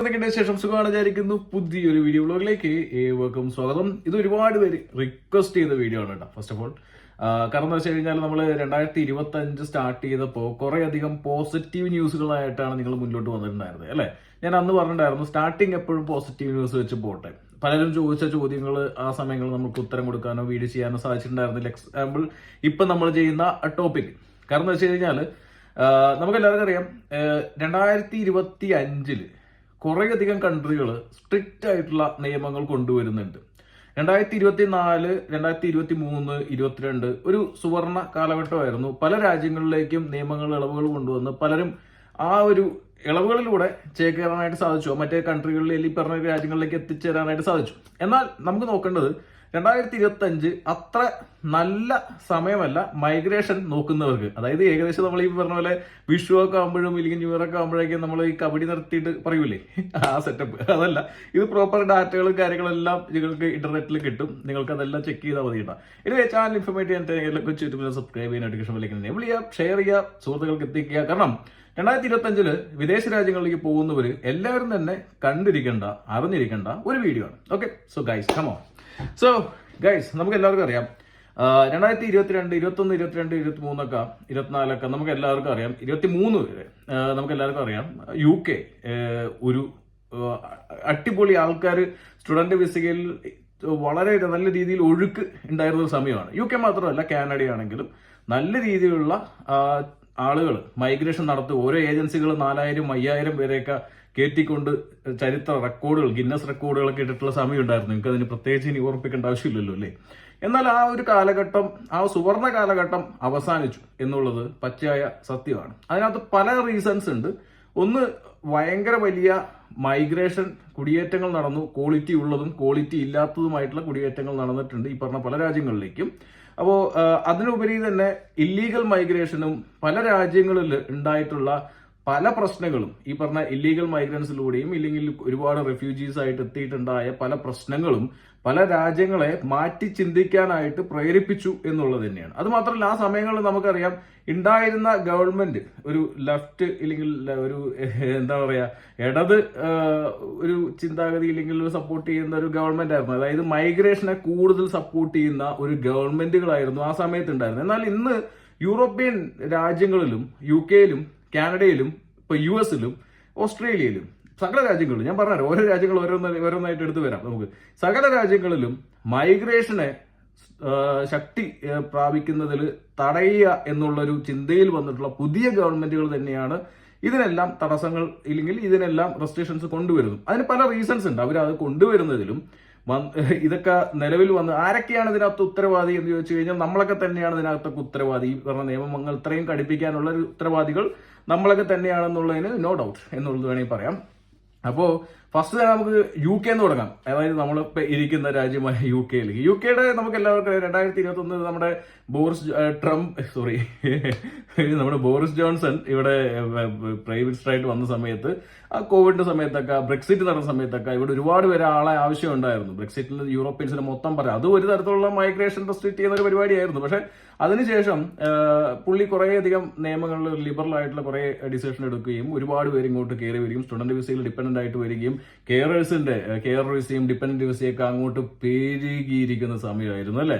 ശേഷം സുഖമാണ് വിചാരിക്കുന്നു. പുതിയൊരു വീഡിയോ വ്ലോഗിലേക്ക് ഏവർക്കും സ്വാഗതം. ഇത് ഒരുപാട് പേര് റിക്വസ്റ്റ് ചെയ്ത വീഡിയോ ആണ് കേട്ടോ. ഫസ്റ്റ് ഓഫ് ഓൾ കാരണം എന്ന് വെച്ച് കഴിഞ്ഞാൽ നമ്മൾ 2025 സ്റ്റാർട്ട് ചെയ്തപ്പോൾ കുറെ അധികം പോസിറ്റീവ് ന്യൂസുകളായിട്ടാണ് നിങ്ങൾ മുന്നോട്ട് വന്നിട്ടുണ്ടായിരുന്നത് അല്ലെ. ഞാൻ അന്ന് പറഞ്ഞിട്ടുണ്ടായിരുന്നു സ്റ്റാർട്ടിങ് എപ്പോഴും പോസിറ്റീവ് ന്യൂസ് വെച്ച് പോട്ടെ. പലരും ചോദിച്ച ചോദ്യങ്ങൾ ആ സമയങ്ങളിൽ നമുക്ക് ഉത്തരം കൊടുക്കാനോ വീഡിയോ ചെയ്യാനോ സാധിച്ചിട്ടുണ്ടായിരുന്നില്ല. എക്സാമ്പിൾ ഇപ്പൊ നമ്മൾ ചെയ്യുന്ന ടോപ്പിക് കാരണം എന്ന് വെച്ച് കഴിഞ്ഞാൽ നമുക്കെല്ലാവർക്കും അറിയാം 2025 കുറേയധികം കൺട്രികൾ സ്ട്രിക്റ്റ് ആയിട്ടുള്ള നിയമങ്ങൾ കൊണ്ടുവരുന്നുണ്ട്. 2024, 2023, 22 ഒരു സുവർണ കാലഘട്ടമായിരുന്നു. പല രാജ്യങ്ങളിലേക്കും നിയമങ്ങൾ ഇളവുകൾ കൊണ്ടുവന്ന് പലരും ആ ഒരു ഇളവുകളിലൂടെ ചേക്കേറാനായിട്ട് സാധിച്ചു. മറ്റേ കൺട്രികളിൽ ഈ പറഞ്ഞ രാജ്യങ്ങളിലേക്ക് എത്തിച്ചേരാനായിട്ട് സാധിച്ചു. എന്നാൽ നമുക്ക് നോക്കേണ്ടത് 2025 അത്ര നല്ല സമയമല്ല മൈഗ്രേഷൻ നോക്കുന്നവർക്ക്. അതായത് ഏകദേശം നമ്മൾ ഈ പറഞ്ഞ പോലെ വിഷു ഒക്കെ ആകുമ്പോഴും ഇല്ലെങ്കിൽ ന്യൂ ഇയർ ഒക്കെ ആകുമ്പോഴേക്കും നമ്മൾ ഈ കബഡി നിർത്തിയിട്ട് പറയൂലേ ആ സെറ്റപ്പ് അതല്ല. ഇത് പ്രോപ്പർ ഡാറ്റകളും കാര്യങ്ങളെല്ലാം നിങ്ങൾക്ക് ഇന്റർനെറ്റിൽ കിട്ടും. നിങ്ങൾക്ക് അതെല്ലാം ചെക്ക് ചെയ്താൽ മതി കേട്ടോ. ഇനി ചാനൽ ഇൻഫോർമേറ്റീവ് യൂട്യൂബിൽ സബ്സ്ക്രൈബ് ചെയ്യാൻ നോട്ടിഫിക്കേഷൻ ബെൽ എനേബിൾ ചെയ്യുക, ഷെയർ ചെയ്യുക, സുഹൃത്തുക്കൾക്ക് എത്തിക്കുക. കാരണം 2025 വിദേശ രാജ്യങ്ങളിലേക്ക് പോകുന്നവര് എല്ലാവരും തന്നെ കണ്ടിരിക്കേണ്ട അറിഞ്ഞിരിക്കേണ്ട ഒരു വീഡിയോ ആണ്. Okay, so guys come on. So guys നമുക്ക് എല്ലാവർക്കും അറിയാം 2022, 21, 22, 23 24 നമുക്ക് എല്ലാവർക്കും അറിയാം. 23 വരെ നമുക്ക് എല്ലാവർക്കും അറിയാം UK ഒരു അടിപൊളി ആൾക്കാർ സ്റ്റുഡന്റ് വിസയിൽ വളരെ നല്ല രീതിയിൽ ഒഴുക്ക് ഉണ്ടായിരുന്ന ഒരു സമയമാണ്. UK മാത്രമല്ല കാനഡയാണെങ്കിലും നല്ല രീതിയിലുള്ള ആളുകൾ മൈഗ്രേഷൻ നടത്തും. ഓരോ ഏജൻസികൾ 4000, 5000 പേരെയൊക്കെ കയറ്റിക്കൊണ്ട് ചരിത്ര റെക്കോർഡുകൾ, ഗിന്നസ് റെക്കോർഡുകളൊക്കെ ഇട്ടിട്ടുള്ള സമയം ഉണ്ടായിരുന്നു. നിങ്ങൾക്ക് അതിന് പ്രത്യേകിച്ച് ഇനി ഓർമ്മിപ്പിക്കേണ്ട ആവശ്യമില്ലല്ലോ അല്ലേ. എന്നാൽ ആ ഒരു കാലഘട്ടം, ആ സുവർണ കാലഘട്ടം അവസാനിച്ചു എന്നുള്ളത് പച്ചയായ സത്യമാണ്. അതിനകത്ത് പല റീസൺസ് ഉണ്ട്. ഒന്ന്, ഭയങ്കര വലിയ മൈഗ്രേഷൻ കുടിയേറ്റങ്ങൾ നടന്നു. ക്വാളിറ്റി ഉള്ളതും ക്വാളിറ്റി ഇല്ലാത്തതുമായിട്ടുള്ള കുടിയേറ്റങ്ങൾ നടന്നിട്ടുണ്ട് ഈ പറഞ്ഞ പല രാജ്യങ്ങളിലേക്കും. അപ്പോൾ അതിനുപരി തന്നെ ഇല്ലീഗൽ മൈഗ്രേഷനും പല രാജ്യങ്ങളിൽ ഉണ്ടായിട്ടുള്ള പല പ്രശ്നങ്ങളും ഈ പറഞ്ഞ ഇല്ലീഗൽ മൈഗ്രൻസിലൂടെയും ഇല്ലെങ്കിൽ ഒരുപാട് റെഫ്യൂജീസ് ആയിട്ട് എത്തിയിട്ടുണ്ടായ പല പ്രശ്നങ്ങളും പല രാജ്യങ്ങളെ മാറ്റി ചിന്തിക്കാനായിട്ട് പ്രേരിപ്പിച്ചു എന്നുള്ളത് തന്നെയാണ്. അത് മാത്രമല്ല ആ സമയങ്ങളിൽ നമുക്കറിയാം ഉണ്ടായിരുന്ന ഗവൺമെന്റ് ഒരു ലെഫ്റ്റ് ഇല്ലെങ്കിൽ ഒരു എന്താ പറയാ ഇടത് ഒരു ചിന്താഗതി ഇല്ലെങ്കിൽ സപ്പോർട്ട് ചെയ്യുന്ന ഒരു ഗവൺമെന്റ് ആയിരുന്നു. അതായത് മൈഗ്രേഷനെ കൂടുതൽ സപ്പോർട്ട് ചെയ്യുന്ന ഒരു ഗവൺമെന്റുകളായിരുന്നു ആ സമയത്ത് ഉണ്ടായിരുന്നത്. എന്നാൽ ഇന്ന് യൂറോപ്യൻ രാജ്യങ്ങളിലും UK-യിലും കാനഡയിലും ഇപ്പൊ US-ലും ഓസ്ട്രേലിയയിലും സകല രാജ്യങ്ങളിലും ഞാൻ പറഞ്ഞുതരാം. ഓരോ രാജ്യങ്ങൾ ഓരോന്നായിട്ട് എടുത്തു വരാം നമുക്ക്. സകല രാജ്യങ്ങളിലും മൈഗ്രേഷനെ ശക്തി പ്രാപിക്കുന്നതിൽ തടയുക എന്നുള്ളൊരു ചിന്തയിൽ വന്നിട്ടുള്ള പുതിയ ഗവൺമെന്റുകൾ തന്നെയാണ് ഇതിനെല്ലാം തടസ്സങ്ങൾ ഇല്ലെങ്കിൽ ഇതിനെല്ലാം റെസ്ട്രിക്ഷൻസ് കൊണ്ടുവരുന്നത്. അതിന് പല റീസൺസ് ഉണ്ട്. അവരത് കൊണ്ടുവരുന്നതിലും ഇതൊക്കെ നിലവിൽ വന്ന് ആരൊക്കെയാണ് ഇതിനകത്ത് ഉത്തരവാദി എന്ന് ചോദിച്ചു കഴിഞ്ഞാൽ നമ്മളൊക്കെ തന്നെയാണ് ഇതിനകത്തൊക്കെ ഉത്തരവാദി. ഈ പറഞ്ഞ നിയമങ്ങൾ ഇത്രയും കടുപ്പിക്കാനുള്ള ഒരു ഉത്തരവാദികൾ നമ്മളൊക്കെ തന്നെയാണെന്നുള്ളതിന് നോ ഡൗട്ട് എന്നുള്ളത് വേണമെങ്കിൽ പറയാം. അപ്പോ ഫസ്റ്റ് തന്നെ നമുക്ക് UK എന്ന് തുടങ്ങാം. അതായത് നമ്മളിപ്പോ ഇരിക്കുന്ന രാജ്യമായ UK-യുടെ നമുക്ക് എല്ലാവർക്കും 2021 നമ്മുടെ നമ്മുടെ ബോറിസ് ജോൺസൺ ഇവിടെ പ്രൈം മിനിസ്റ്റർ ആയിട്ട് വന്ന സമയത്ത് ആ കോവിഡിന്റെ സമയത്തൊക്കെ ബ്രെക്സിറ്റ് നടന്ന സമയത്തൊക്കെ ഇവിടെ ഒരുപാട് പേര് ആളെ ആവശ്യം ഉണ്ടായിരുന്നു. ബ്രെക്സിറ്റിൽ യൂറോപ്യൻസിനെ മൊത്തം പറയാം. അത് ഒരു തരത്തിലുള്ള മൈഗ്രേഷൻ റെസ്ട്രിക്ട് ചെയ്യുന്ന ഒരു പരിപാടിയായിരുന്നു. പക്ഷെ അതിനുശേഷം പുള്ളി കുറേയധികം നിയമങ്ങളിൽ ലിബറൽ ആയിട്ടുള്ള കുറെ ഡിസിഷൻ എടുക്കുകയും ഒരുപാട് പേര് ഇങ്ങോട്ട് കയറി വരികയും സ്റ്റുഡന്റ് വിസയിൽ ഡിപ്പെൻഡന്റ് ആയിട്ട് വരികയും കെയർ വിസയും ഡിപ്പെൻഡന്റ് വിസയൊക്കെ അങ്ങോട്ട് പെരുകിയിരിക്കുന്ന സമയമായിരുന്നു അല്ലെ.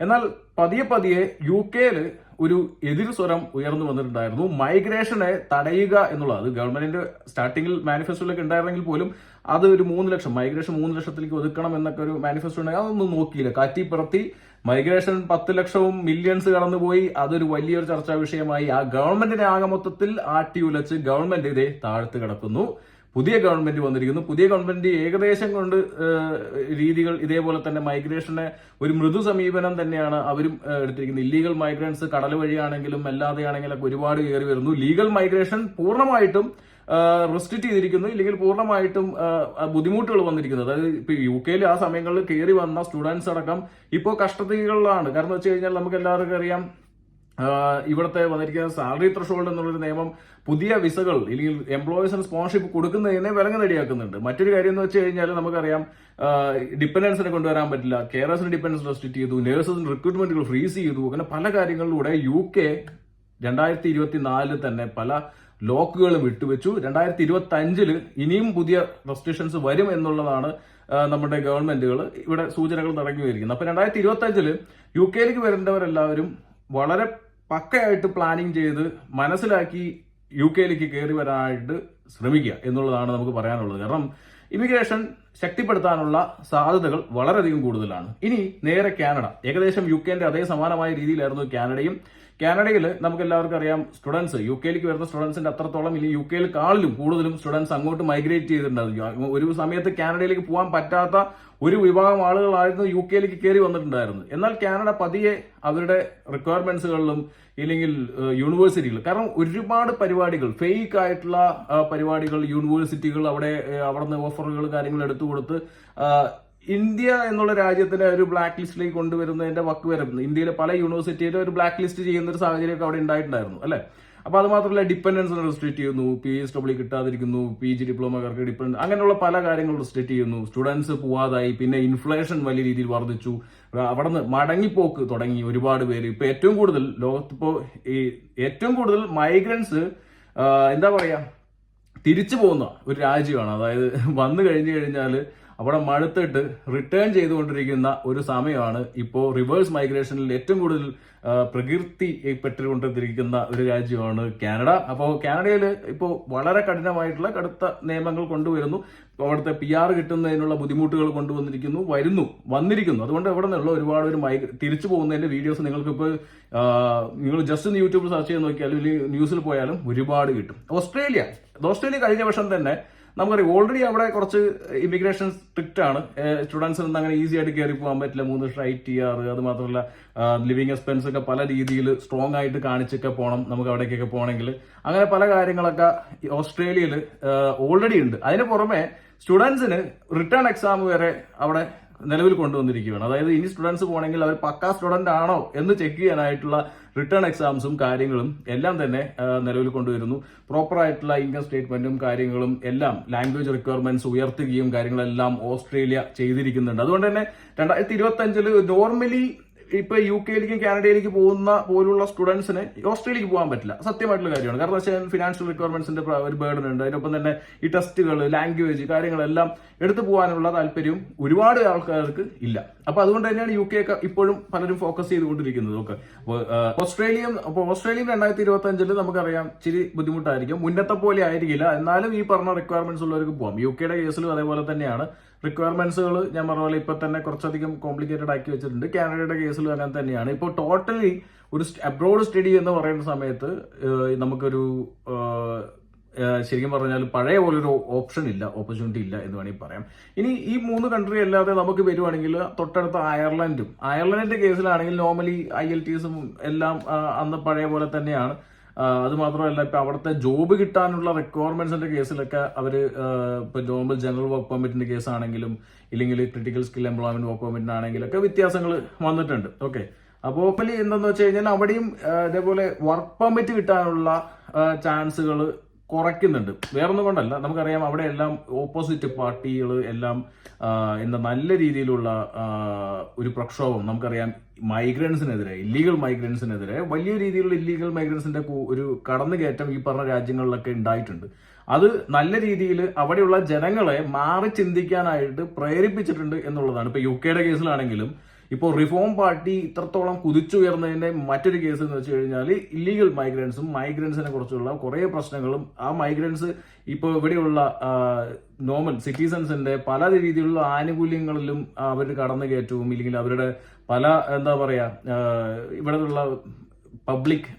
എന്നാൽ പതിയെ UK-യിൽ ഒരു എതിർ സ്വരം ഉയർന്നു വന്നിട്ടുണ്ടായിരുന്നു. മൈഗ്രേഷനെ തടയുക എന്നുള്ളത് അത് ഗവൺമെന്റിന്റെ സ്റ്റാർട്ടിങ്ങിൽ മാനിഫെസ്റ്റോയിലൊക്കെ ഉണ്ടായിരുന്നെങ്കിൽ പോലും അത് ഒരു 3 ലക്ഷം മൈഗ്രേഷൻ 3 ലക്ഷത്തിലേക്ക് ഒതുക്കണം എന്നൊക്കെ ഒരു മാനിഫെസ്റ്റോ ഉണ്ടായി. അതൊന്നും നോക്കിയില്ല. കാറ്റിപ്പുറത്തി മൈഗ്രേഷൻ 10 ലക്ഷവും മില്യൺസ് കടന്നുപോയി. അതൊരു വലിയൊരു ചർച്ചാ വിഷയമായി. ആ ഗവൺമെന്റിനെ ആകെ മൊത്തത്തിൽ ആട്ടിയുലച്ച് ഗവൺമെന്റ് ഇതേ താഴ്ത്ത് കിടക്കുന്നു. പുതിയ ഗവൺമെന്റ് വന്നിരിക്കുന്നു. പുതിയ ഗവൺമെന്റ് ഏകദേശം കൊണ്ട് രീതികൾ ഇതേപോലെ തന്നെ മൈഗ്രേഷനെ ഒരു മൃദു സമീപനം തന്നെയാണ് അവരും എടുത്തിരിക്കുന്നത്. ഇല്ലീഗൽ മൈഗ്രൻസ് കടൽ വഴിയാണെങ്കിലും അല്ലാതെയാണെങ്കിലും ഒക്കെ ഒരുപാട് കയറി വരുന്നു. ലീഗൽ മൈഗ്രേഷൻ പൂർണ്ണമായിട്ടും റെസ്ട്രിക്ട് ചെയ്തിരിക്കുന്നു. ഇല്ലെങ്കിൽ പൂർണ്ണമായിട്ടും ബുദ്ധിമുട്ടുകൾ വന്നിരിക്കുന്നത്. അതായത് ഇപ്പൊ UK-യിൽ ആ സമയങ്ങളിൽ കയറി വന്ന സ്റ്റുഡൻസ് അടക്കം ഇപ്പോൾ കഷ്ടതകളിലാണ്. കാരണം വെച്ച് കഴിഞ്ഞാൽ നമുക്ക് എല്ലാവർക്കും അറിയാം ഇവിടുത്തെ വന്നിരിക്കുന്ന സാലറി ത്രഷോൾഡ് എന്നുള്ളൊരു നിയമം പുതിയ വിസകൾ അല്ലെങ്കിൽ എംപ്ലോയീസിന് സ്പോൺഷിപ്പ് കൊടുക്കുന്നതിനെ വിലങ്ങ് മറ്റൊരു കാര്യം എന്ന് വെച്ച് കഴിഞ്ഞാൽ നമുക്കറിയാം ഡിപ്പെൻഡൻസിനെ കൊണ്ടുവരാൻ പറ്റില്ല. കെയറേഴ്സിന് ഡിപ്പെൻഡൻസ് റെസ്ട്രിക്ട് ചെയ്തു, നഴ്സസിന് റിക്രൂട്ട്മെന്റുകൾ ഫ്രീസ് ചെയ്തു. അങ്ങനെ പല കാര്യങ്ങളിലൂടെ UK 2024 തന്നെ പല ലോക്കുകളും വിട്ടുവെച്ചു. 2025 ഇനിയും പുതിയ റെസ്ട്രിക്ഷൻസ് വരും എന്നുള്ളതാണ് നമ്മുടെ ഗവൺമെന്റുകൾ ഇവിടെ സൂചനകൾ തുടങ്ങി വരിക്കുന്നത്. അപ്പൊ 2025 UK വരേണ്ടവരെല്ലാവരും വളരെ പക്കയായിട്ട് പ്ലാനിങ് ചെയ്ത് മനസ്സിലാക്കി UK കയറി വരാനായിട്ട് ശ്രമിക്കുക എന്നുള്ളതാണ് നമുക്ക് പറയാനുള്ളത്. കാരണം ഇമിഗ്രേഷൻ ശക്തിപ്പെടുത്താനുള്ള സാധ്യതകൾ വളരെയധികം കൂടുതലാണ്. ഇനി നേരെ കാനഡ. ഏകദേശം UK അതേ സമാനമായ രീതിയിലായിരുന്നു കാനഡയിൽ നമുക്ക് എല്ലാവർക്കും അറിയാം, സ്റ്റുഡൻസ് UK വരുന്ന സ്റ്റുഡൻസിന്റെ അത്രത്തോളം ഇനി UK കൂടുതലും സ്റ്റുഡൻസ് അങ്ങോട്ട് മൈഗ്രേറ്റ് ചെയ്തിട്ടുണ്ടായിരുന്നു. ഒരു സമയത്ത് കാനഡയിലേക്ക് പോകാൻ പറ്റാത്ത ഒരു വിഭാഗം ആളുകളായിരുന്നു UK കയറി വന്നിട്ടുണ്ടായിരുന്നത്. എന്നാൽ കാനഡ പതിയെ അവരുടെ റിക്വയർമെന്റ്സുകളിലും ഇല്ലെങ്കിൽ യൂണിവേഴ്സിറ്റികൾ, കാരണം ഒരുപാട് പരിപാടികൾ, ഫേക്ക് ആയിട്ടുള്ള പരിപാടികൾ, യൂണിവേഴ്സിറ്റികൾ അവിടെ നിന്ന് ഓഫറുകൾ കാര്യങ്ങൾ എടുത്തു കൊടുത്ത് ഇന്ത്യ എന്നുള്ള രാജ്യത്തിനെ ഒരു ബ്ലാക്ക് ലിസ്റ്റിലേക്ക് കൊണ്ടുവരുന്നതിന്റെ വക്ക് വരുന്നു. ഇന്ത്യയിലെ പല യൂണിവേഴ്സിറ്റിയിലും ഒരു ബ്ലാക്ക് ലിസ്റ്റ് ചെയ്യുന്ന ഒരു സാഹചര്യമൊക്കെ അവിടെ ഉണ്ടായിട്ടുണ്ടായിരുന്നു അല്ലെ. അപ്പൊ അത് മാത്രമല്ല, ഡിപ്പെൻഡൻസ് റെസ്ട്രിക്ട് ചെയ്യുന്നു, PSW കിട്ടാതിരിക്കുന്നു, PG ഡിപ്ലോമക്കാർക്ക് ഡിപ്പെൻഡ്, അങ്ങനെയുള്ള പല കാര്യങ്ങളും റെസ്ട്രിക്ട് ചെയ്യുന്നു. സ്റ്റുഡൻസ് പോവാതായി, പിന്നെ ഇൻഫ്ലേഷൻ വലിയ രീതിയിൽ വർദ്ധിച്ചു, അവിടെ നിന്ന് മടങ്ങിപ്പോക്ക് തുടങ്ങി ഒരുപാട് പേര്. ഇപ്പൊ ഏറ്റവും കൂടുതൽ ലോകത്തിപ്പോ ഏറ്റവും കൂടുതൽ മൈഗ്രൻസ് എന്താ പറയാ തിരിച്ചു പോകുന്ന ഒരു രാജ്യമാണ്. അതായത് വന്നു കഴിഞ്ഞാൽ അവിടെ മടുത്തിട്ട് റിട്ടേൺ ചെയ്തുകൊണ്ടിരിക്കുന്ന ഒരു സമയമാണ് ഇപ്പോൾ. റിവേഴ്സ് മൈഗ്രേഷനിൽ ഏറ്റവും കൂടുതൽ പ്രകീർത്തിപ്പെട്ടുകൊണ്ടിരിക്കുന്ന ഒരു രാജ്യമാണ് കാനഡ. അപ്പോൾ കാനഡയിൽ ഇപ്പോൾ വളരെ കഠിനമായിട്ടുള്ള കടുത്ത നിയമങ്ങൾ കൊണ്ടുവരുന്നു. അവിടുത്തെ PR കിട്ടുന്നതിനുള്ള ബുദ്ധിമുട്ടുകൾ വന്നിരിക്കുന്നു. അതുകൊണ്ട് അവിടെ നിന്നുള്ള ഒരുപാട് തിരിച്ചു പോകുന്നതിന്റെ വീഡിയോസ് നിങ്ങൾക്കിപ്പോൾ നിങ്ങൾ ജസ്റ്റ് ഒന്ന് യൂട്യൂബിൽ സെർച്ച് ചെയ്ത് നോക്കിയാലും അല്ലെങ്കിൽ ന്യൂസിൽ പോയാലും ഒരുപാട് കിട്ടും. ഓസ്ട്രേലിയ കഴിഞ്ഞ വർഷം തന്നെ നമുക്കറിയാം, ഓൾറെഡി അവിടെ കുറച്ച് ഇമിഗ്രേഷൻ സ്ട്രിക്റ്റ് ആണ്. സ്റ്റുഡൻസിന് അങ്ങനെ ഈസി ആയിട്ട് കയറി പോകാൻ പറ്റില്ല. 3 വർഷം ITR, അത് മാത്രമല്ല ലിവിങ് എക്സ്പെൻസ് ഒക്കെ പല രീതിയിൽ സ്ട്രോങ് ആയിട്ട് കാണിച്ചൊക്കെ പോകണം നമുക്ക് അവിടേക്കൊക്കെ പോകണമെങ്കിൽ. അങ്ങനെ പല കാര്യങ്ങളൊക്കെ ഓസ്ട്രേലിയയിൽ ഓൾറെഡി ഉണ്ട്. അതിന് പുറമെ സ്റ്റുഡൻസിന് റിട്ടേൺ എക്സാം വരെ അവിടെ നിലവിൽ കൊണ്ടുവന്നിരിക്കുകയാണ്. അതായത് ഇനി സ്റ്റുഡൻസ് പോകണമെങ്കിൽ അവർ പക്കാ സ്റ്റുഡന്റ് ആണോ എന്ന് ചെക്ക് ചെയ്യാനായിട്ടുള്ള റിട്ടേൺ എക്സാംസും കാര്യങ്ങളും എല്ലാം തന്നെ നിലവിൽ കൊണ്ടുവരുന്നു. പ്രോപ്പർ ആയിട്ടുള്ള ഇൻകം സ്റ്റേറ്റ്മെന്റും കാര്യങ്ങളും എല്ലാം, ലാംഗ്വേജ് റിക്വയർമെന്റ്സ് ഉയർത്തുകയും കാര്യങ്ങളെല്ലാം ഓസ്ട്രേലിയ ചെയ്തിരിക്കുന്നുണ്ട്. അതുകൊണ്ട് തന്നെ 2025 നോർമലി ഇപ്പൊ UK കാനഡയിലേക്ക് പോകുന്ന പോലുള്ള സ്റ്റുഡൻസിന് ഓസ്ട്രേലിയക്ക് പോകാൻ പറ്റില്ല. സത്യമായിട്ടുള്ള കാര്യമാണ്. കാരണം വെച്ചാൽ ഫിനാൻഷ്യൽ റിക്വയർമെന്റ്സിന്റെ ഒരു ബേർഡൻ ഉണ്ട്. അതിനൊപ്പം തന്നെ ഈ ടെസ്റ്റുകൾ, ലാംഗ്വേജ് കാര്യങ്ങളെല്ലാം എടുത്തു പോകാനുള്ള താല്പര്യവും ഒരുപാട് ആൾക്കാർക്ക് ഇല്ല. അപ്പൊ അതുകൊണ്ട് തന്നെയാണ് UK ഇപ്പോഴും പലരും ഫോക്കസ് ചെയ്തുകൊണ്ടിരിക്കുന്നത്. ഓക്കെ, ഓസ്ട്രേലിയൻ 2025 നമുക്കറിയാം ഇച്ചിരി ബുദ്ധിമുട്ടായിരിക്കും. മുന്നത്തെ പോലെ ആയിരിക്കില്ല. എന്നാലും ഈ പറഞ്ഞ റിക്വയർമെന്റ്സ് ഉള്ളവർക്ക് പോകാം. UK കേസിലും അതേപോലെ തന്നെയാണ്. റിക്വയർമെന്റ്സുകൾ ഞാൻ പറഞ്ഞ പോലെ ഇപ്പൊ തന്നെ കുറച്ചധികം കോംപ്ലിക്കേറ്റഡ് ആക്കി വെച്ചിട്ടുണ്ട്. കാനഡയുടെ കേസിലും അങ്ങനെ തന്നെയാണ്. ഇപ്പോൾ ടോട്ടലി ഒരു അബ്രോഡ് സ്റ്റഡി എന്ന് പറയുന്ന സമയത്ത് നമുക്കൊരു ശരിക്കും പറഞ്ഞാൽ പഴയ പോലൊരു ഓപ്പർച്യൂണിറ്റി ഇല്ല എന്ന് വേണമെങ്കിൽ പറയാം. ഇനി ഈ 3 കൺട്രി അല്ലാതെ നമുക്ക് വരുവാണെങ്കിൽ തൊട്ടടുത്ത അയർലൻഡിന്റെ കേസിലാണെങ്കിൽ നോർമലി IELTSഉം എല്ലാം അന്ന് പഴയ പോലെ തന്നെയാണ്. അത് മാത്രമല്ല, ഇപ്പൊ അവിടുത്തെ ജോബ് കിട്ടാനുള്ള റിക്വയർമെന്റ്സിന്റെ കേസിലൊക്കെ അവര് ഇപ്പൊ നോർമൽ ജനറൽ വർക്ക് പെർമിറ്റിന്റെ കേസാണെങ്കിലും ഇല്ലെങ്കിൽ ക്രിട്ടിക്കൽ സ്കിൽ എംപ്ലോയ്മെന്റ് വർക്ക് പെർമിറ്റിനാണെങ്കിലും ഒക്കെ വ്യത്യാസങ്ങൾ വന്നിട്ടുണ്ട്. ഓക്കെ, അപ്പോൾ എന്താന്ന് വെച്ച് കഴിഞ്ഞാൽ അവിടെയും ഇതേപോലെ വർക്ക് പെർമിറ്റ് കിട്ടാനുള്ള ചാൻസുകൾ കുറയ്ക്കുന്നുണ്ട്. വേറൊന്നും കൊണ്ടല്ല, നമുക്കറിയാം അവിടെ എല്ലാം ഓപ്പോസിറ്റ് പാർട്ടികൾ എല്ലാം നല്ല രീതിയിലുള്ള ഒരു പ്രക്ഷോഭം നമുക്കറിയാം. ഇല്ലീഗൽ മൈഗ്രൻസിനെതിരെ വലിയ രീതിയിലുള്ള ഇല്ലീഗൽ മൈഗ്രൻസിന്റെ ഒരു കടന്നുകയറ്റം ഈ പറഞ്ഞ രാജ്യങ്ങളിലൊക്കെ ഉണ്ടായിട്ടുണ്ട്. അത് നല്ല രീതിയിൽ അവിടെയുള്ള ജനങ്ങളെ മാറി ചിന്തിക്കാനായിട്ട് പ്രേരിപ്പിച്ചിട്ടുണ്ട് എന്നുള്ളതാണ്. ഇപ്പൊ UK കേസിലാണെങ്കിലും ഇപ്പോൾ റിഫോം പാർട്ടി ഇത്രത്തോളം കുതിച്ചുയർന്നതിന്റെ മറ്റൊരു കേസ് എന്ന് വെച്ച് കഴിഞ്ഞാൽ ഇല്ലീഗൽ മൈഗ്രൻസിനെ കുറിച്ചുള്ള കുറെ പ്രശ്നങ്ങളും, ആ മൈഗ്രൻസ് ഇപ്പോൾ ഇവിടെയുള്ള നോർമൽ സിറ്റിസൺസിന്റെ പല രീതിയിലുള്ള ആനുകൂല്യങ്ങളിലും അവർ കടന്നു കയറ്റവും ഇല്ലെങ്കിൽ അവരുടെ പല എന്താ പറയാ ഇവിടെയുള്ള പബ്ലിക്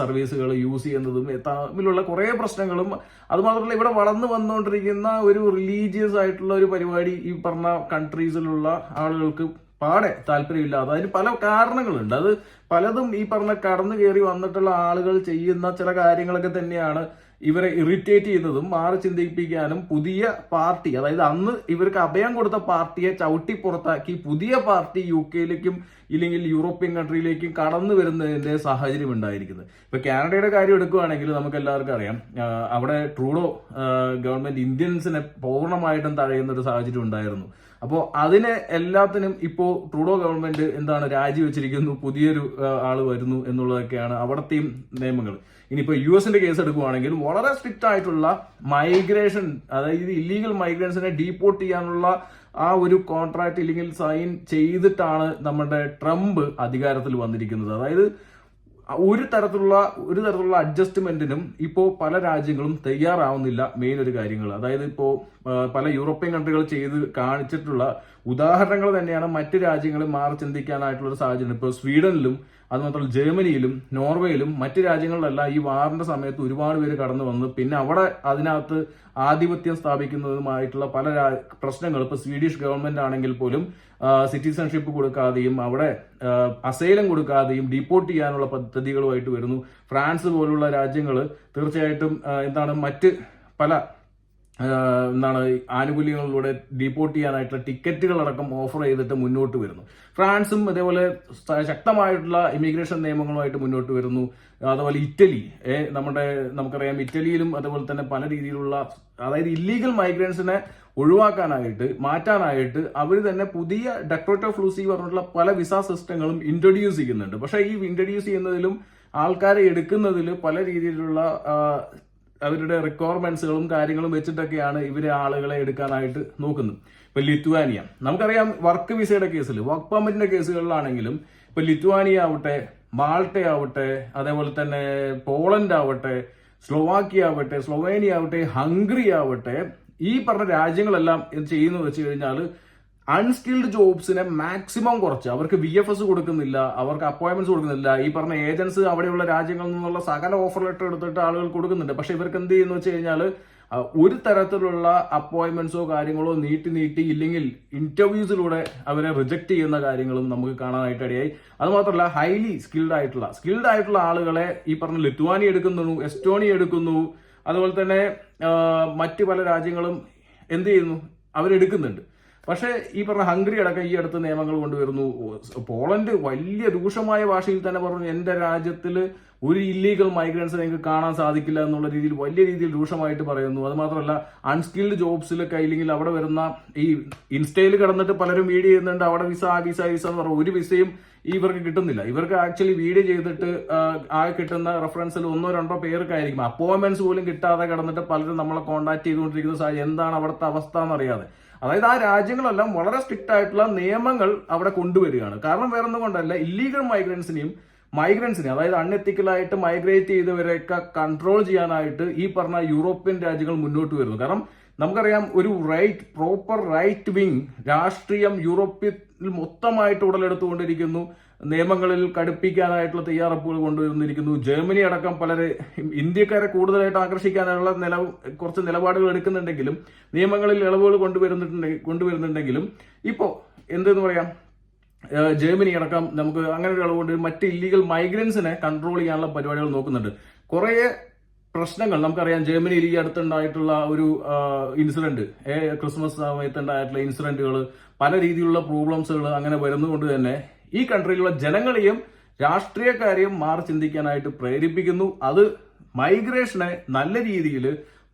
സർവീസുകൾ യൂസ് ചെയ്യുന്നതും തമ്മിലുള്ള കുറെ പ്രശ്നങ്ങളും, അതുമാത്രമല്ല ഇവിടെ വളർന്നു വന്നുകൊണ്ടിരിക്കുന്ന ഒരു റിലീജിയസ് ആയിട്ടുള്ള ഒരു പരിപാടി ഈ പറഞ്ഞ കൺട്രീസിലുള്ള ആളുകൾക്ക് പാടെ താല്പര്യമില്ലാതെ. അതിന് പല കാരണങ്ങളുണ്ട്. അത് പലതും ഈ പറഞ്ഞ കടന്നു കയറി വന്നിട്ടുള്ള ആളുകൾ ചെയ്യുന്ന ചില കാര്യങ്ങളൊക്കെ തന്നെയാണ് ഇവരെ ഇറിറ്റേറ്റ് ചെയ്യുന്നതും മാറി ചിന്തിപ്പിക്കാനും പുതിയ പാർട്ടി, അതായത് അന്ന് ഇവർക്ക് അഭയം കൊടുത്ത പാർട്ടിയെ ചവിട്ടി പുറത്താക്കി പുതിയ പാർട്ടി UK ഇല്ലെങ്കിൽ യൂറോപ്യൻ കൺട്രിയിലേക്കും കടന്നു വരുന്നതിന്റെ സാഹചര്യം ഉണ്ടായിരിക്കുന്നത്. ഇപ്പൊ കാനഡയുടെ കാര്യം എടുക്കുകയാണെങ്കിൽ നമുക്ക് എല്ലാവർക്കും അറിയാം, അവിടെ ട്രൂഡോ ഗവൺമെന്റ് ഇന്ത്യൻസിനെ പൂർണ്ണമായിട്ടും തഴയുന്ന ഒരു സാഹചര്യം ഉണ്ടായിരുന്നു. അപ്പോൾ അതിനെ എല്ലാത്തിനും ഇപ്പോൾ ട്രൂഡോ ഗവൺമെന്റ് രാജിവെച്ചിരിക്കുന്നു, പുതിയൊരു ആള് വരുന്നു എന്നുള്ളതൊക്കെയാണ് അവിടത്തെയും നിയമങ്ങൾ. ഇനിയിപ്പോൾ US കേസ് എടുക്കുവാണെങ്കിൽ വളരെ സ്ട്രിക്റ്റ് ആയിട്ടുള്ള മൈഗ്രേഷൻ, അതായത് ഇല്ലീഗൽ മൈഗ്രൻസിനെ ഡീപ്പോർട്ട് ചെയ്യാനുള്ള ആ ഒരു കോൺട്രാക്ട് ഇല്ലെങ്കിൽ സൈൻ ചെയ്തിട്ടാണ് നമ്മുടെ ട്രംപ് അധികാരത്തിൽ വന്നിരിക്കുന്നത്. അതായത് ഒരു തരത്തിലുള്ള അഡ്ജസ്റ്റ്മെന്റിനും ഇപ്പോൾ പല രാജ്യങ്ങളും തയ്യാറാവുന്നില്ല. മെയിൻ ഒരു കാര്യങ്ങൾ, അതായത് ഇപ്പോൾ പല യൂറോപ്യൻ കൺട്രികൾ ചെയ്ത് കാണിച്ചിട്ടുള്ള ഉദാഹരണങ്ങൾ തന്നെയാണ് മറ്റ് രാജ്യങ്ങളിൽ മാറി ചിന്തിക്കാനായിട്ടുള്ള ഒരു സാഹചര്യം. ഇപ്പോൾ സ്വീഡനിലും അതുമാത്രമല്ല ജർമ്മനിയിലും നോർവേയിലും മറ്റ് രാജ്യങ്ങളിലെല്ലാം ഈ വാറിന്റെ സമയത്ത് ഒരുപാട് പേര് കടന്നു വന്നു. പിന്നെ അവിടെ അതിനകത്ത് ആധിപത്യം സ്ഥാപിക്കുന്നതുമായിട്ടുള്ള പല പ്രശ്നങ്ങൾ, ഇപ്പൊ സ്വീഡിഷ് ഗവൺമെന്റ് ആണെങ്കിൽ പോലും സിറ്റിസൺഷിപ്പ് കൊടുക്കാതെയും അവിടെ അസൈലം കൊടുക്കാതെയും ഡീപ്പോർട്ട് ചെയ്യാനുള്ള പദ്ധതികളുമായിട്ട് വരുന്നു. ഫ്രാൻസ് പോലുള്ള രാജ്യങ്ങൾ തീർച്ചയായിട്ടും മറ്റ് പല ആനുകൂല്യങ്ങളിലൂടെ ഡീപ്പോർട്ട് ചെയ്യാനായിട്ടുള്ള ടിക്കറ്റുകളടക്കം ഓഫർ ചെയ്തിട്ട് മുന്നോട്ട് വരുന്നു. ഫ്രാൻസും അതേപോലെ ശക്തമായിട്ടുള്ള ഇമിഗ്രേഷൻ നിയമങ്ങളുമായിട്ട് മുന്നോട്ട് വരുന്നു. അതുപോലെ ഇറ്റലി, നമുക്കറിയാം ഇറ്റലിയിലും അതുപോലെ തന്നെ പല രീതിയിലുള്ള, അതായത് ഇല്ലീഗൽ മൈഗ്രൻസിനെ ഒഴിവാക്കാനായിട്ട് മാറ്റാനായിട്ട് അവർ തന്നെ പുതിയ ഡെക്രേറ്റ് ഓഫ് ലൂസി പറഞ്ഞിട്ടുള്ള പല വിസ സിസ്റ്റങ്ങളും ഇൻട്രൊഡ്യൂസ് ചെയ്യുന്നുണ്ട്. പക്ഷേ ഈ ഇൻട്രൊഡ്യൂസ് ചെയ്യുന്നതിലും ആൾക്കാരെ എടുക്കുന്നതിൽ പല രീതിയിലുള്ള അവരുടെ റിക്വയർമെന്റ്സുകളും കാര്യങ്ങളും വെച്ചിട്ടൊക്കെയാണ് ഇവരെ ആളുകളെ എടുക്കാനായിട്ട് നോക്കുന്നത്. ഇപ്പൊ ലിത്വാനിയ, നമുക്കറിയാം വർക്ക് വിസയുടെ കേസിൽ, വർക്ക് പെർമിറ്റിന്റെ കേസുകളിലാണെങ്കിലും ഇപ്പൊ ലിത്വാനിയ ആവട്ടെ, മാൾട്ട ആവട്ടെ, അതേപോലെ തന്നെ പോളണ്ട് ആവട്ടെ, സ്ലോവാക്കിയ ആവട്ടെ, സ്ലൊവേനിയ ആവട്ടെ, ഹംഗറി ആവട്ടെ, ഈ പറഞ്ഞ രാജ്യങ്ങളെല്ലാം എന്ത് ചെയ്യുന്നത് വെച്ച് കഴിഞ്ഞാൽ അൺസ്കിൽഡ് ജോബ്സിനെ മാക്സിമം കുറച്ച്, അവർക്ക് VFS കൊടുക്കുന്നില്ല, അവർക്ക് അപ്പോയിന്റ്മെന്റ്സ് കൊടുക്കുന്നില്ല. ഈ പറഞ്ഞ ഏജൻസ് അവിടെയുള്ള രാജ്യങ്ങളിൽ നിന്നുള്ള സകല ഓഫർ ലെറ്റർ എടുത്തിട്ട് ആളുകൾ കൊടുക്കുന്നുണ്ട്. പക്ഷെ ഇവർക്ക് എന്ത് ചെയ്യുന്നു വെച്ച് കഴിഞ്ഞാൽ ഒരു തരത്തിലുള്ള അപ്പോയിന്റ്മെന്റ്സോ കാര്യങ്ങളോ നീട്ടി ഇല്ലെങ്കിൽ ഇന്റർവ്യൂസിലൂടെ അവരെ റിജക്ട് ചെയ്യുന്ന കാര്യങ്ങളും നമുക്ക് കാണാനായിട്ട് ഇടയായി. അതുമാത്രമല്ല ഹൈലി സ്കിൽഡ് ആയിട്ടുള്ള ആളുകളെ ഈ പറഞ്ഞ ലിത്വാനിയ എടുക്കുന്നു, എസ്റ്റോണിയ എടുക്കുന്നു, അതുപോലെ തന്നെ മറ്റ് പല രാജ്യങ്ങളും എന്ത് ചെയ്യുന്നു, അവരെടുക്കുന്നുണ്ട്. പക്ഷേ ഈ പറഞ്ഞ ഹംഗറി അടക്കം ഈ അടുത്ത നിയമങ്ങൾ കൊണ്ടുവരുന്നു. പോളണ്ട് വലിയ രൂക്ഷമായ ഭാഷയിൽ തന്നെ പറഞ്ഞു, എന്റെ രാജ്യത്തിൽ ഒരു ഇല്ലീഗൽ മൈഗ്രൻസിനെ നിങ്ങൾക്ക് കാണാൻ സാധിക്കില്ല എന്നുള്ള രീതിയിൽ വലിയ രീതിയിൽ രൂക്ഷമായിട്ട് പറയുന്നു. അത് മാത്രമല്ല അൺസ്കിൽഡ് ജോബ്സിലൊക്കെ ഇല്ലെങ്കിൽ അവിടെ വരുന്ന ഈ ഇൻസ്റ്റയിൽ കിടന്നിട്ട് പലരും വീഡിയോ ചെയ്യുന്നുണ്ട്, അവിടെ വിസ എന്ന് പറഞ്ഞ ഒരു വിസയും ഇവർക്ക് കിട്ടുന്നില്ല. ഇവർക്ക് ആക്ച്വലി വീഡിയോ ചെയ്തിട്ട് ആ കിട്ടുന്ന റെഫറൻസിൽ 1-2 പേർക്കായിരിക്കും. അപ്പോയിന്റ്മെന്റ്സ് പോലും കിട്ടാതെ കിടന്നിട്ട് പലരും നമ്മളെ കോൺടാക്ട് ചെയ്തുകൊണ്ടിരിക്കുന്ന സാഹചര്യം. എന്താണ് അവിടുത്തെ അവസ്ഥ എന്നറിയാതെ. അതായത് ആ രാജ്യങ്ങളെല്ലാം വളരെ സ്ട്രിക്റ്റ് ആയിട്ടുള്ള നിയമങ്ങൾ അവിടെ കൊണ്ടുവരികയാണ്. കാരണം വേറൊന്നും കൊണ്ടല്ല, ഇല്ലീഗൽ മൈഗ്രൻസിനെ അതായത് അൺഎത്തിക്കലായിട്ട് മൈഗ്രേറ്റ് ചെയ്തവരെയൊക്കെ കൺട്രോൾ ചെയ്യാനായിട്ട് ഈ പറഞ്ഞ യൂറോപ്യൻ രാജ്യങ്ങൾ മുന്നോട്ട് വരുന്നു. കാരണം നമുക്കറിയാം ഒരു പ്രോപ്പർ റൈറ്റ് വിങ് രാഷ്ട്രീയം യൂറോപ്പിൽ മൊത്തമായിട്ട് ഉടലെടുത്തുകൊണ്ടിരിക്കുന്നു. നിയമങ്ങളിൽ കടുപ്പിക്കാനായിട്ടുള്ള തയ്യാറെടുപ്പുകൾ കൊണ്ടുവന്നിരിക്കുന്നു. ജർമ്മനി അടക്കം പലരെ ഇന്ത്യക്കാരെ കൂടുതലായിട്ട് ആകർഷിക്കാനുള്ള കുറച്ച് നിലപാടുകൾ എടുക്കുന്നുണ്ടെങ്കിലും നിയമങ്ങളിൽ ഇളവുകൾ കൊണ്ടുവരുന്നുണ്ടെങ്കിലും ഇപ്പോൾ എന്തെന്ന് പറയാം, ജർമ്മനി അടക്കം നമുക്ക് അങ്ങനെ ഒരു ഇളവുകൊണ്ട് മറ്റ് ഇല്ലീഗൽ മൈഗ്രൻസിനെ കൺട്രോൾ ചെയ്യാനുള്ള പരിപാടികൾ നോക്കുന്നുണ്ട്. കുറേ പ്രശ്നങ്ങൾ നമുക്കറിയാം. ജർമ്മനിയിൽ ഈ അടുത്തുണ്ടായിട്ടുള്ള ഒരു ഇൻസിഡന്റ്, ക്രിസ്മസ് സമയത്തുണ്ടായിട്ടുള്ള ഇൻസിഡന്റുകൾ, പല രീതിയിലുള്ള പ്രോബ്ലംസുകൾ അങ്ങനെ വരുന്നതുകൊണ്ട് തന്നെ ഈ കൺട്രിയിലുള്ള ജനങ്ങളെയും രാഷ്ട്രീയക്കാരെയും മാറി ചിന്തിക്കാനായിട്ട് പ്രേരിപ്പിക്കുന്നു. അത് മൈഗ്രേഷനെ നല്ല രീതിയിൽ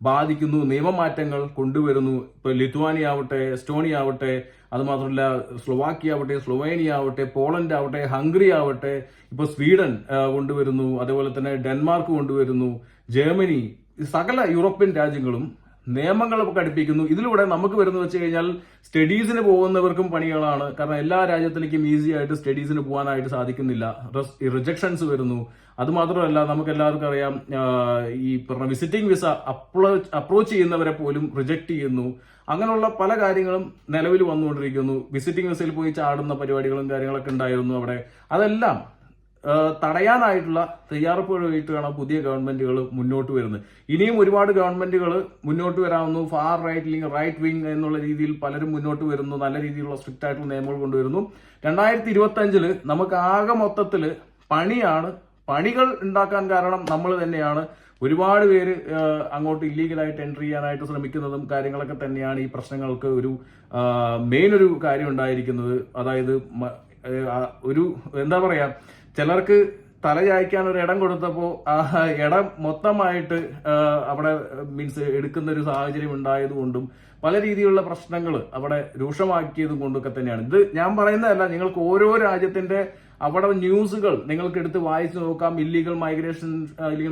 ബാധിക്കുന്നു. നിയമമാറ്റങ്ങൾ കൊണ്ടുവരുന്നു. ഇപ്പൊ ലിത്വാനിയ ആവട്ടെ, എസ്റ്റോണിയ ആവട്ടെ, അതുമാത്രമല്ല സ്ലൊവാക്കിയ ആവട്ടെ, സ്ലൊവേനിയ ആവട്ടെ, പോളണ്ട് ആവട്ടെ, ഹംഗറി ആവട്ടെ, ഇപ്പൊ സ്വീഡൻ കൊണ്ടുവരുന്നു, അതേപോലെ തന്നെ ഡെൻമാർക്ക് കൊണ്ടുവരുന്നു, ജർമ്മനി, സകല യൂറോപ്യൻ രാജ്യങ്ങളും നിയമങ്ങൾ കടുപ്പിക്കുന്നു. ഇതിലൂടെ നമുക്ക് വരുന്നത് വെച്ച് കഴിഞ്ഞാൽ സ്റ്റഡീസിന് പോകുന്നവർക്കും പണികളാണ്. കാരണം എല്ലാ രാജ്യത്തിലേക്കും ഈസി ആയിട്ട് സ്റ്റഡീസിന് പോകാനായിട്ട് സാധിക്കുന്നില്ല. റിജക്ഷൻസ് വരുന്നു. അതുമാത്രമല്ല നമുക്ക് എല്ലാവർക്കും അറിയാം, ഈ പറഞ്ഞ വിസിറ്റിംഗ് വിസ അപ്രോച്ച് ചെയ്യുന്നവരെ പോലും റിജക്ട് ചെയ്യുന്നു. അങ്ങനെയുള്ള പല കാര്യങ്ങളും നിലവിൽ വന്നുകൊണ്ടിരിക്കുന്നു. വിസിറ്റിംഗ് വിസയിൽ പോയി ചാടുന്ന പരിപാടികളും കാര്യങ്ങളൊക്കെ ഉണ്ടായിരുന്നു അവിടെ. അതെല്ലാം തടയാനായിട്ടുള്ള തയ്യാറെടുപ്പുകളായിട്ടാണ് പുതിയ ഗവൺമെന്റുകൾ മുന്നോട്ട് വരുന്നത്. ഇനിയും ഒരുപാട് ഗവൺമെന്റുകൾ മുന്നോട്ട് വരാവുന്നു. ഫാർ റൈറ്റ് അല്ലെങ്കിൽ റൈറ്റ് വിങ് എന്നുള്ള രീതിയിൽ പലരും മുന്നോട്ട് വരുന്നു. നല്ല രീതിയിലുള്ള സ്ട്രിക്റ്റ് ആയിട്ടുള്ള നിയമങ്ങൾ കൊണ്ടുവരുന്നു. 2025 നമുക്ക് ആകെ മൊത്തത്തിൽ പണികൾ ഉണ്ടാക്കാൻ കാരണം നമ്മൾ തന്നെയാണ്. ഒരുപാട് പേര് അങ്ങോട്ട് ഇല്ലീഗലായിട്ട് എൻട്രി ചെയ്യാനായിട്ട് ശ്രമിക്കുന്നതും കാര്യങ്ങളൊക്കെ തന്നെയാണ് ഈ പ്രശ്നങ്ങൾക്ക് ഒരു മെയിൻ ഒരു കാര്യം ഉണ്ടായിരിക്കുന്നത്. അതായത് ഒരു എന്താ പറയാ, ചിലർക്ക് തലചായ്ക്കാൻ ഒരു ഇടം കൊടുത്തപ്പോൾ ആ ഇടം മൊത്തമായിട്ട് അവിടെ മീൻസ് എടുക്കുന്ന ഒരു സാഹചര്യം ഉണ്ടായതുകൊണ്ടും പല രീതിയിലുള്ള പ്രശ്നങ്ങൾ അവിടെ രൂക്ഷമാക്കിയതും കൊണ്ടൊക്കെ തന്നെയാണ്. ഇത് ഞാൻ പറയുന്നതല്ല, നിങ്ങൾക്ക് ഓരോ രാജ്യത്തിന്റെ അവിടെ ന്യൂസുകൾ നിങ്ങൾക്ക് എടുത്ത് വായിച്ചു നോക്കാം. ഇല്ലീഗൽ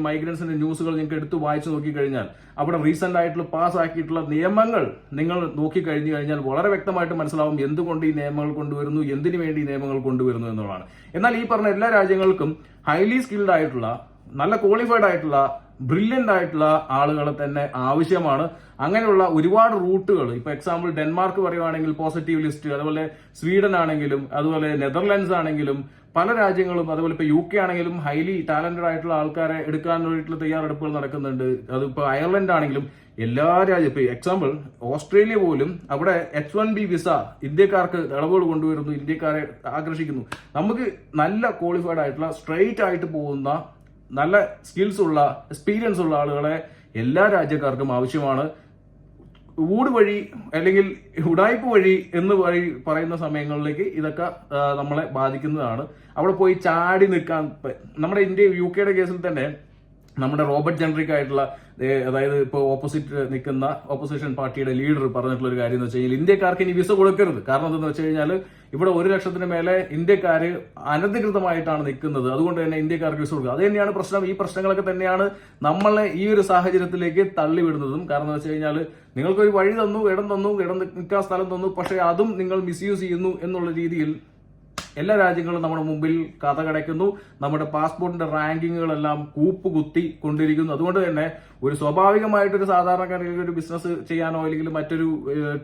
മൈഗ്രൻസിന്റെ ന്യൂസുകൾ നിങ്ങൾക്ക് എടുത്ത് വായിച്ചു നോക്കിക്കഴിഞ്ഞാൽ അവിടെ റീസെന്റ് ആയിട്ടുള്ള പാസ്സാക്കിയിട്ടുള്ള നിയമങ്ങൾ നിങ്ങൾ നോക്കിക്കഴിഞ്ഞു കഴിഞ്ഞാൽ വളരെ വ്യക്തമായിട്ട് മനസ്സിലാവും എന്തുകൊണ്ട് ഈ നിയമങ്ങൾ കൊണ്ടുവരുന്നു, എന്തിനു വേണ്ടി ഈ നിയമങ്ങൾ കൊണ്ടുവരുന്നു എന്നുള്ളതാണ്. എന്നാൽ ഈ പറഞ്ഞ എല്ലാ രാജ്യങ്ങൾക്കും ഹൈലി സ്കിൽഡ് ആയിട്ടുള്ള, നല്ല ക്വാളിഫൈഡ് ആയിട്ടുള്ള, ബ്രില്യന്റ് ആയിട്ടുള്ള ആളുകളെ തന്നെ ആവശ്യമാണ്. അങ്ങനെയുള്ള ഒരുപാട് റൂട്ടുകൾ, ഇപ്പൊ എക്സാമ്പിൾ ഡെൻമാർക്ക് പറയുവാണെങ്കിൽ പോസിറ്റീവ് ലിസ്റ്റ്, അതുപോലെ സ്വീഡൻ ആണെങ്കിലും, അതുപോലെ നെതർലാൻഡ്സ് ആണെങ്കിലും, പല രാജ്യങ്ങളും, അതുപോലെ ഇപ്പൊ UK ആണെങ്കിലും ഹൈലി ടാലന്റഡ് ആയിട്ടുള്ള ആൾക്കാരെ എടുക്കാൻ വേണ്ടിയിട്ടുള്ള തയ്യാറെടുപ്പുകൾ നടക്കുന്നുണ്ട്. അതിപ്പോ അയർലൻഡ് ആണെങ്കിലും എല്ലാ രാജ്യം, ഇപ്പൊ എക്സാമ്പിൾ ഓസ്ട്രേലിയ പോലും അവിടെ H1B വിസ ഇന്ത്യക്കാർക്ക് ഇളവുകൾ കൊണ്ടുവരുന്നു, ഇന്ത്യക്കാരെ ആകർഷിക്കുന്നു. നമുക്ക് നല്ല ക്വാളിഫൈഡ് ആയിട്ടുള്ള സ്ട്രെയിറ്റ് ആയിട്ട് പോകുന്ന നല്ല സ്കിൽസ് ഉള്ള, എക്സ്പീരിയൻസ് ഉള്ള ആളുകളെ എല്ലാ രാജ്യക്കാർക്കും ആവശ്യമാണ്. ഊട് വഴി അല്ലെങ്കിൽ ഉടായ്പ വഴി എന്ന് പറയുന്ന സമയങ്ങളിലേക്ക് ഇതൊക്കെ നമ്മളെ ബാധിക്കുന്നതാണ്. അവിടെ പോയി ചാടി നിൽക്കാൻ, നമ്മുടെ UK കേസിൽ തന്നെ നമ്മുടെ റോബർട്ട് ജെൻറിക് ആയിട്ടുള്ള, അതായത് ഇപ്പോൾ നിൽക്കുന്ന ഓപ്പോസിഷൻ പാർട്ടിയുടെ ലീഡർ പറഞ്ഞിട്ടുള്ള ഒരു കാര്യം എന്ന് വെച്ച് കഴിഞ്ഞാൽ ഇന്ത്യക്കാർക്ക് ഇനി വിസ കൊടുക്കരുത്. കാരണം എന്താണെന്ന് വെച്ച് കഴിഞ്ഞാൽ ഇവിടെ 1 ലക്ഷത്തിന് മേലെ ഇന്ത്യക്കാര് അനധികൃതമായിട്ടാണ് നിൽക്കുന്നത്, അതുകൊണ്ട് തന്നെ ഇന്ത്യക്കാർക്ക് വിസ കൊടുക്കുക. അത് തന്നെയാണ് പ്രശ്നം. ഈ പ്രശ്നങ്ങളൊക്കെ തന്നെയാണ് നമ്മളെ ഈ ഒരു സാഹചര്യത്തിലേക്ക് തള്ളിവിടുന്നതും. കാരണം എന്ന് വെച്ച് കഴിഞ്ഞാൽ നിങ്ങൾക്കൊരു വഴി തന്നു, ഇടം നിൽക്കാൻ സ്ഥലം തന്നു, പക്ഷേ അതും നിങ്ങൾ മിസ്യൂസ് ചെയ്യുന്നു എന്നുള്ള രീതിയിൽ എല്ലാ രാജ്യങ്ങളും നമ്മുടെ മുമ്പിൽ കഥ കടയ്ക്കുന്നു. നമ്മുടെ പാസ്പോർട്ടിന്റെ റാങ്കിങ്ങുകളെല്ലാം കൂപ്പുകുത്തി കൊണ്ടിരിക്കുന്നു. അതുകൊണ്ട് തന്നെ ഒരു സ്വാഭാവികമായിട്ടൊരു സാധാരണക്കാരിൽ ഒരു ബിസിനസ് ചെയ്യാനോ അല്ലെങ്കിൽ മറ്റൊരു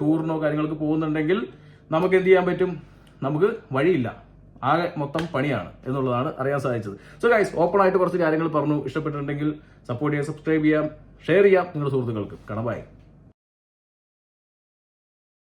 ടൂറിനോ കാര്യങ്ങൾക്ക് പോകുന്നുണ്ടെങ്കിൽ നമുക്ക് എന്ത് ചെയ്യാൻ പറ്റും? നമുക്ക് വഴിയില്ല, ആകെ മൊത്തം പണിയാണ് എന്നുള്ളതാണ് അറിയാൻ സാധിച്ചത്. സോ ഗൈസ്, ഓപ്പൺ ആയിട്ട് കുറച്ച് കാര്യങ്ങൾ പറഞ്ഞു. ഇഷ്ടപ്പെട്ടിട്ടുണ്ടെങ്കിൽ സപ്പോർട്ട് ചെയ്യാം, സബ്സ്ക്രൈബ് ചെയ്യാം, ഷെയർ ചെയ്യാം നിങ്ങളുടെ സുഹൃത്തുക്കൾക്ക്. കണബായി.